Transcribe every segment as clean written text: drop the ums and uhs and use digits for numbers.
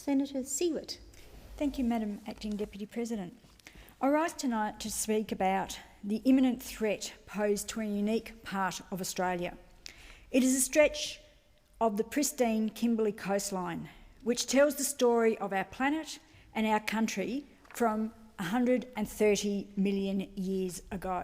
Senator Siewert. Thank you, Madam Acting Deputy President. I rise tonight to speak about the imminent threat posed to a unique part of Australia. It is a stretch of the pristine Kimberley coastline, which tells the story of our planet and our country from 130 million years ago.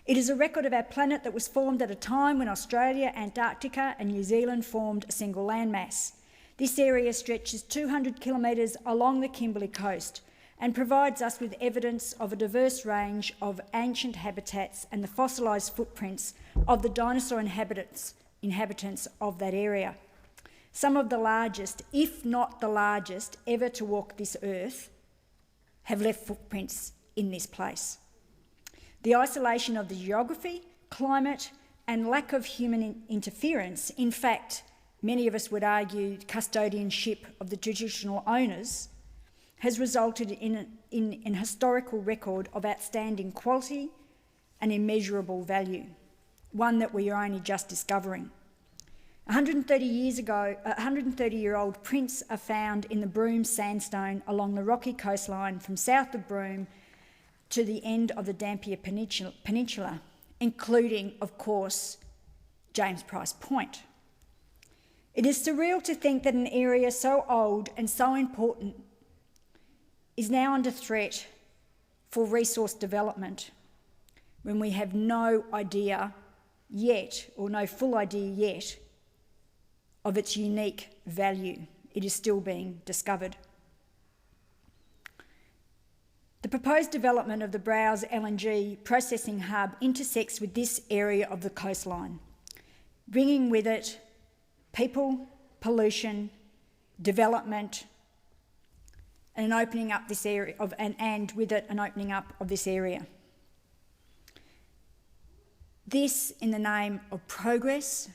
It is a record of our planet that was formed at a time when Australia, Antarctica and New Zealand formed a single landmass. This area stretches 200 kilometres along the Kimberley coast and provides us with evidence of a diverse range of ancient habitats and the fossilised footprints of the dinosaur inhabitants of that area. Some of the largest, if not the largest, ever to walk this earth have left footprints in this place. The isolation of the geography, climate and lack of human interference, in fact, many of us would argue custodianship of the traditional owners, has resulted in an historical record of outstanding quality and immeasurable value, one that we are only just discovering. 130-year-old prints are found in the Broome sandstone along the rocky coastline from south of Broome to the end of the Dampier Peninsula, including, of course, James Price Point. It is surreal to think that an area so old and so important is now under threat for resource development when we have no idea yet, or no full idea yet, of its unique value. It is still being discovered. The proposed development of the Browse LNG processing hub intersects with this area of the coastline, bringing with it people, pollution, development, and an opening up this area and with it an opening up of this area. This in the name of progress,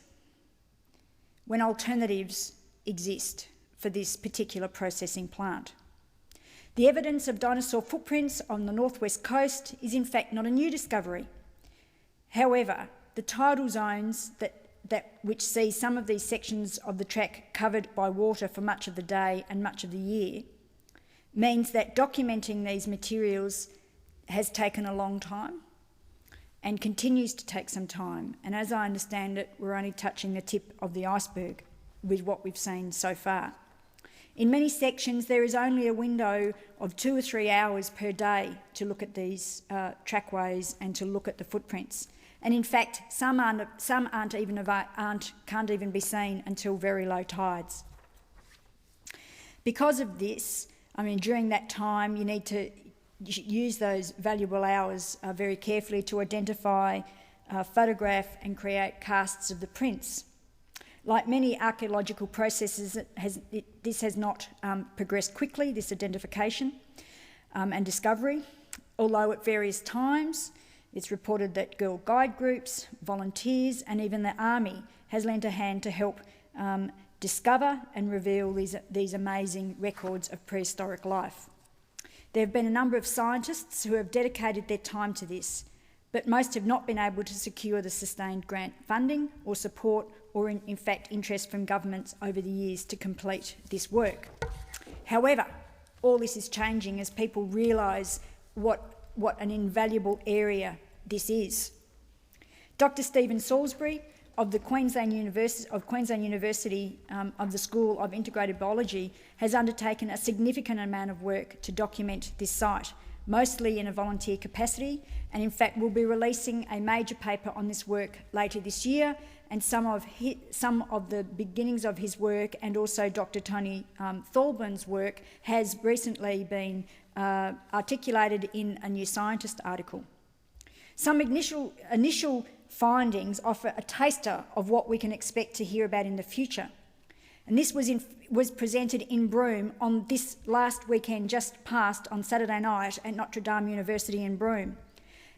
when alternatives exist for this particular processing plant. The evidence of dinosaur footprints on the northwest coast is in fact not a new discovery. However, the tidal zones which see some of these sections of the track covered by water for much of the day and much of the year means that documenting these materials has taken a long time and continues to take some time. And as I understand it, we're only touching the tip of the iceberg with what we've seen so far. In many sections, there is only a window of 2 or 3 hours per day to look at these trackways and to look at the footprints. And in fact, some can't even be seen until very low tides. Because of this, during that time, you need to use those valuable hours very carefully to identify, photograph and create casts of the prints. Like many archaeological processes, this has not progressed quickly, this identification and discovery, although at various times it's reported that Girl Guide groups, volunteers and even the Army has lent a hand to help discover and reveal these amazing records of prehistoric life. There have been a number of scientists who have dedicated their time to this, but most have not been able to secure the sustained grant funding or support or in fact interest from governments over the years to complete this work. However, all this is changing as people realise what an invaluable area this is. Dr. Stephen Salisbury of the Queensland University of the School of Integrated Biology has undertaken a significant amount of work to document this site, mostly in a volunteer capacity, and in fact will be releasing a major paper on this work later this year, and some of the beginnings of his work and also Dr. Tony Thorburns' work has recently been articulated in a New Scientist article. Some initial findings offer a taster of what we can expect to hear about in the future. And this was presented in Broome on this last weekend just past on Saturday night at Notre Dame University in Broome.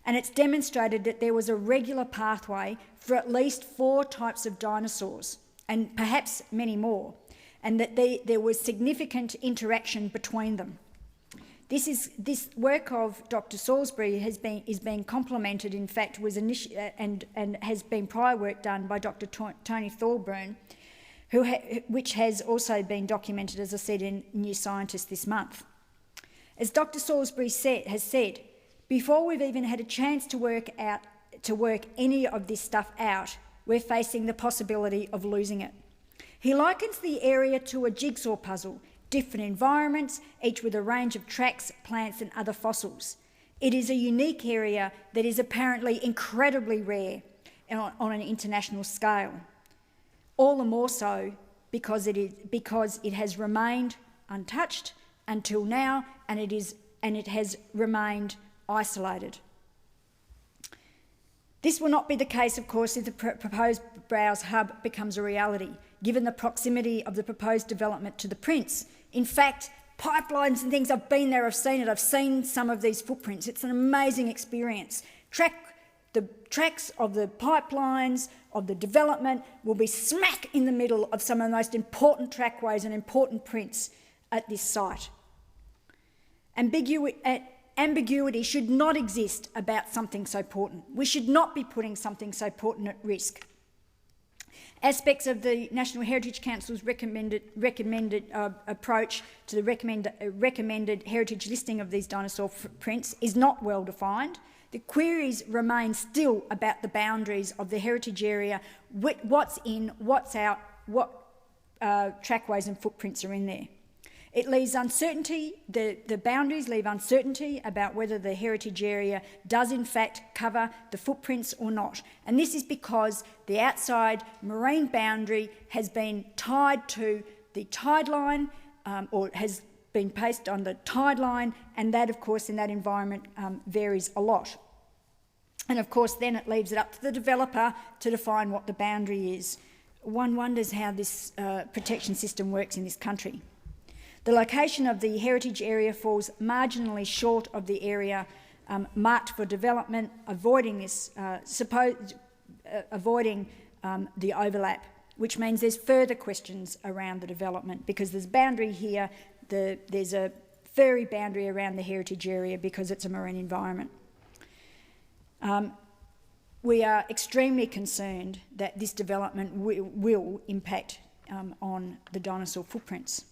And it's demonstrated that there was a regular pathway for at least 4 types of dinosaurs, and perhaps many more, and that there was significant interaction between them. This work of Dr. Salisbury is being complemented, in fact, and has been prior work done by Dr. Tony Thorburn, which has also been documented, as I said, in New Scientist this month. As Dr. Salisbury has said, before we've even had a chance to work any of this stuff out, we're facing the possibility of losing it. He likens the area to a jigsaw puzzle, different environments, each with a range of tracks, plants and other fossils. It is a unique area that is apparently incredibly rare on an international scale. All the more so because it has remained untouched until now, and it has remained isolated. This will not be the case, of course, if the proposed Browse Hub becomes a reality, given the proximity of the proposed development to the Prince. In fact, pipelines and things, I've been there, I've seen it, I've seen some of these footprints. It's an amazing experience. The tracks of the pipelines, of the development, will be smack in the middle of some of the most important trackways and important prints at this site. Ambiguity should not exist about something so important. We should not be putting something so important at risk. Aspects of the National Heritage Council's recommended approach to the recommended heritage listing of these dinosaur prints is not well defined. The queries remain still about the boundaries of the heritage area, what's in, what's out, what trackways and footprints are in there. It leaves uncertainty, the boundaries leave uncertainty about whether the heritage area does in fact cover the footprints or not. And this is because the outside marine boundary has been tied to the tide line, or has been placed on the tide line, and that, of course, in that environment varies a lot. And of course, then it leaves it up to the developer to define what the boundary is. One wonders how this protection system works in this country. The location of the heritage area falls marginally short of the area marked for development, avoiding the overlap, which means there's further questions around the development, because there's boundary here, there's a furry boundary around the heritage area because it's a marine environment. We are extremely concerned that this development will impact on the dinosaur footprints.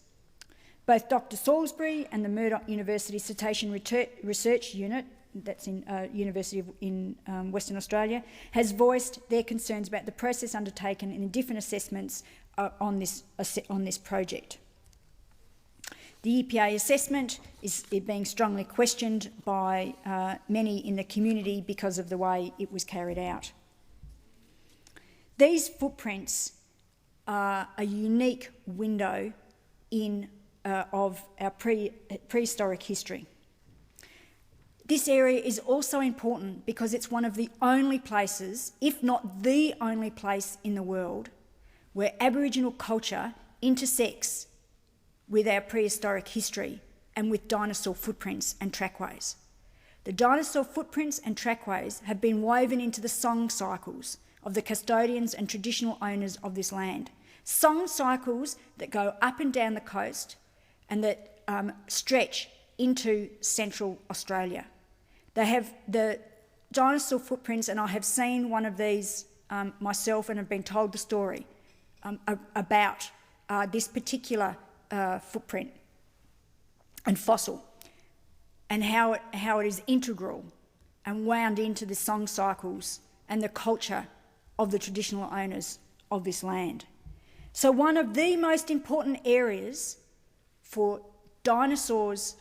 Both Dr. Salisbury and the Murdoch University Cetacean Research Unit, that's in University in Western Australia, has voiced their concerns about the process undertaken in the different assessments on this project. The EPA assessment is being strongly questioned by many in the community because of the way it was carried out. These footprints are a unique window of our prehistoric history. This area is also important because it's one of the only places, if not the only place in the world, where Aboriginal culture intersects with our prehistoric history and with dinosaur footprints and trackways. The dinosaur footprints and trackways have been woven into the song cycles of the custodians and traditional owners of this land. Song cycles that go up and down the coast and that stretch into central Australia. They have the dinosaur footprints, and I have seen one of these myself and have been told the story about this particular footprint and fossil, and how it is integral and wound into the song cycles and the culture of the traditional owners of this land. So one of the most important areas for dinosaurs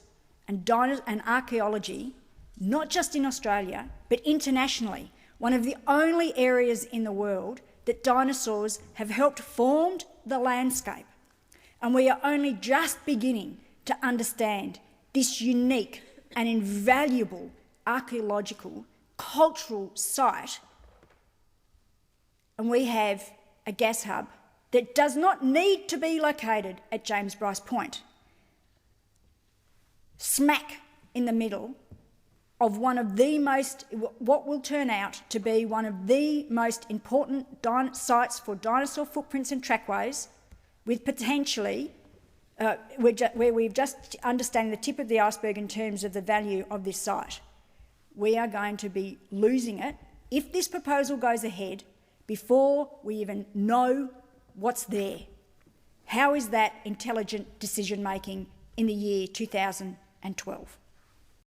and archaeology, not just in Australia, but internationally, one of the only areas in the world that dinosaurs have helped form the landscape. And we are only just beginning to understand this unique and invaluable archaeological, cultural site. And we have a gas hub that does not need to be located at James Bryce Point, smack in the middle of one of the most, what will turn out to be one of the most important sites for dinosaur footprints and trackways, with potentially, where we've just understanding the tip of the iceberg in terms of the value of this site. We are going to be losing it if this proposal goes ahead before we even know what's there How is that intelligent decision making in the year 2012?